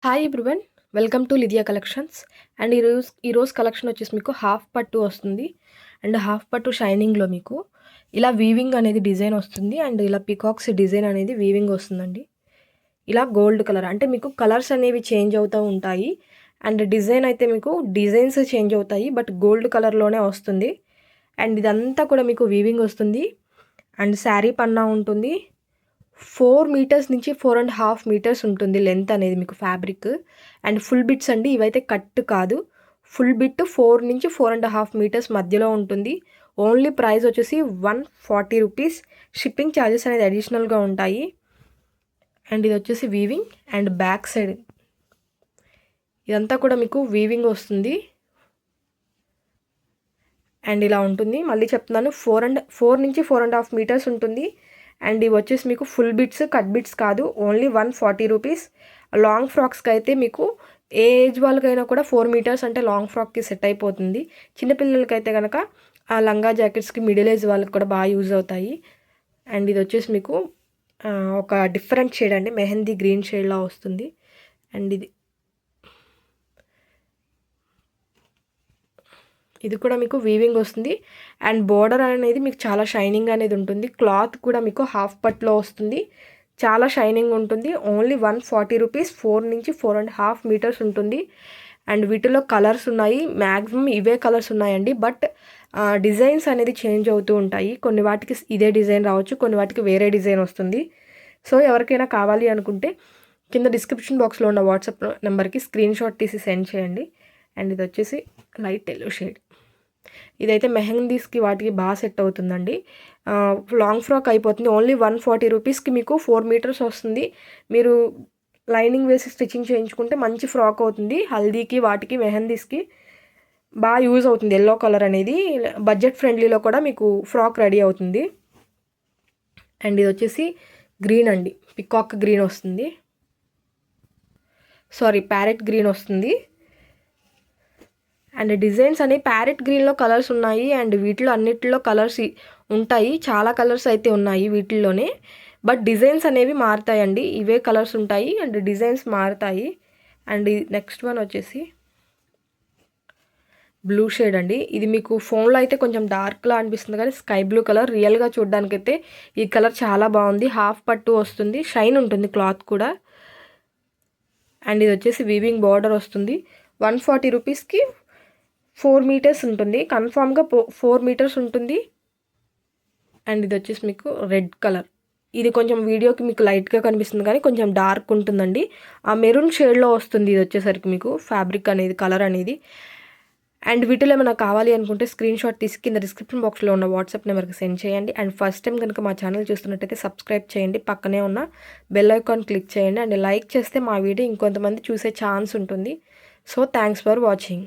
Hi everyone, welcome to Lydia collections. And ఈరోజు collection వచ్చేసి మీకు హాఫ్ పట్టు వస్తుంది. అండ్ హాఫ్ పట్టు షైనింగ్లో మీకు ఇలా వీవింగ్ అనేది డిజైన్ వస్తుంది. అండ్ ఇలా పికాక్స్ డిజైన్ అనేది వీవింగ్ వస్తుందండి. ఇలా గోల్డ్ కలర్ అంటే మీకు కలర్స్ అనేవి చేంజ్ అవుతూ ఉంటాయి. అండ్ డిజైన్ అయితే మీకు డిజైన్స్ చేంజ్ అవుతాయి, బట్ గోల్డ్ కలర్లోనే వస్తుంది. అండ్ ఇదంతా కూడా మీకు వీవింగ్ వస్తుంది. అండ్ శారీ పన్నా ఉంటుంది. 4 మీటర్స్ నుంచి 4.5 మీటర్స్ ఉంటుంది లెంత్ అనేది మీకు ఫ్యాబ్రిక్. అండ్ ఫుల్ బిట్స్ అండి, ఇవైతే కట్ కాదు. ఫుల్ బిట్ 4 నుంచి 4.5 మీటర్స్ మధ్యలో ఉంటుంది. ఓన్లీ ప్రైస్ వచ్చేసి 140 రూపీస్. షిప్పింగ్ ఛార్జెస్ అనేది అడిషనల్గా ఉంటాయి. అండ్ ఇది వచ్చేసి వీవింగ్. అండ్ బ్యాక్ సైడ్ ఇదంతా కూడా మీకు వీవింగ్ వస్తుంది. అండ్ ఇలా ఉంటుంది. మళ్ళీ చెప్తున్నాను, 4 నుంచి 4.5 మీటర్స్ ఉంటుంది. అండ్ ఇవి వచ్చేసి మీకు ఫుల్ బిట్స్, కట్ బిట్స్ కాదు. Only 140 rupees. లాంగ్ ఫ్రాక్స్కి అయితే మీకు ఏ ఏజ్ వాళ్ళకైనా కూడా 4 మీటర్స్ అంటే లాంగ్ ఫ్రాక్కి సెట్ అయిపోతుంది. చిన్నపిల్లలకైతే కనుక ఆ లంగా జాకెట్స్కి, మిడిల్ ఏజ్ వాళ్ళకి కూడా బాగా యూజ్ అవుతాయి. అండ్ ఇది వచ్చేసి మీకు ఒక డిఫరెంట్ షేడ్ అండి, మెహందీ గ్రీన్ షేడ్లా వస్తుంది. అండ్ ఇది కూడా మీకు వీవింగ్ వస్తుంది. అండ్ బోర్డర్ అనేది మీకు చాలా షైనింగ్ అనేది ఉంటుంది. క్లాత్ కూడా మీకు హాఫ్ పట్లో వస్తుంది, చాలా షైనింగ్ ఉంటుంది. Only 140 rupees. 4 నుంచి 4.5 మీటర్స్ ఉంటుంది. అండ్ వీటిలో కలర్స్ ఉన్నాయి, మ్యాక్సిమం ఇవే కలర్స్ ఉన్నాయండి. బట్ డిజైన్స్ అనేది చేంజ్ అవుతూ ఉంటాయి. కొన్ని వాటికి ఇదే డిజైన్ రావచ్చు, కొన్ని వాటికి వేరే డిజైన్ వస్తుంది. సో ఎవరికైనా కావాలి అనుకుంటే కింద డిస్క్రిప్షన్ బాక్స్లో ఉన్న వాట్సాప్ నెంబర్కి స్క్రీన్ షాట్ తీసి సెండ్ చేయండి. అండ్ ఇది వచ్చేసి లైట్ ఎల్లో షేడ్. ఇదైతే మెహందీస్కి వాటికి బాగా సెట్ అవుతుందండి. లాంగ్ ఫ్రాక్ అయిపోతుంది. ఓన్లీ 140 రూపీస్కి మీకు 4 మీటర్స్ వస్తుంది. మీరు లైనింగ్ వేసి స్టిచ్చింగ్ చేయించుకుంటే మంచి ఫ్రాక్ అవుతుంది. హల్దీకి వాటికి మెహందీస్కి బాగా యూజ్ అవుతుంది. ఎల్లో కలర్ అనేది బడ్జెట్ ఫ్రెండ్లీలో కూడా మీకు ఫ్రాక్ రెడీ అవుతుంది. అండ్ ఇది వచ్చేసి గ్రీన్ అండి, పికాక్ గ్రీన్ వస్తుంది, ప్యారెట్ గ్రీన్ వస్తుంది. అండ్ డిజైన్స్ అనేవి ప్యారెట్ గ్రీన్లో కలర్స్ ఉన్నాయి. అండ్ వీటిలో అన్నిటిలో కలర్స్ ఉంటాయి, చాలా కలర్స్ అయితే ఉన్నాయి వీటిల్లోనే. బట్ డిజైన్స్ అనేవి మారుతాయండి, ఇవే కలర్స్ ఉంటాయి అండ్ డిజైన్స్ మారుతాయి. అండ్ నెక్స్ట్ వన్ వచ్చేసి బ్లూ షేడ్ అండి. ఇది మీకు ఫోన్లో అయితే కొంచెం డార్క్లా అనిపిస్తుంది, కానీ స్కై బ్లూ కలర్. రియల్గా చూడడానికైతే ఈ కలర్ చాలా బాగుంది. హాఫ్ పట్టు వస్తుంది, షైన్ ఉంటుంది క్లాత్ కూడా. అండ్ ఇది వచ్చేసి వీవింగ్ బార్డర్ వస్తుంది. 140 రూపీస్కి 4 మీటర్స్ ఉంటుంది, కన్ఫామ్గా 4 మీటర్స్ ఉంటుంది. అండ్ ఇది వచ్చేసి మీకు రెడ్ కలర్. ఇది కొంచెం వీడియోకి మీకు లైట్గా కనిపిస్తుంది, కానీ కొంచెం డార్క్ ఉంటుందండి. ఆ మెరూన్ షేడ్లో వస్తుంది ఇది వచ్చేసరికి మీకు ఫ్యాబ్రిక్ అనేది, కలర్ అనేది. అండ్ వీటిలో ఏమైనా కావాలి అనుకుంటే స్క్రీన్ షాట్ తీసి కింద డిస్క్రిప్షన్ బాక్స్లో ఉన్న వాట్సాప్ నెంబర్కి సెండ్ చేయండి. అండ్ ఫస్ట్ టైం కనుక మా ఛానల్ చూస్తున్నట్టయితే సబ్స్క్రైబ్ చేయండి, పక్కనే ఉన్న బెల్ ఐకాన్ క్లిక్ చేయండి. అండ్ లైక్ చేస్తే మా వీడియో ఇంకొంతమంది చూసే ఛాన్స్ ఉంటుంది. So thanks for watching.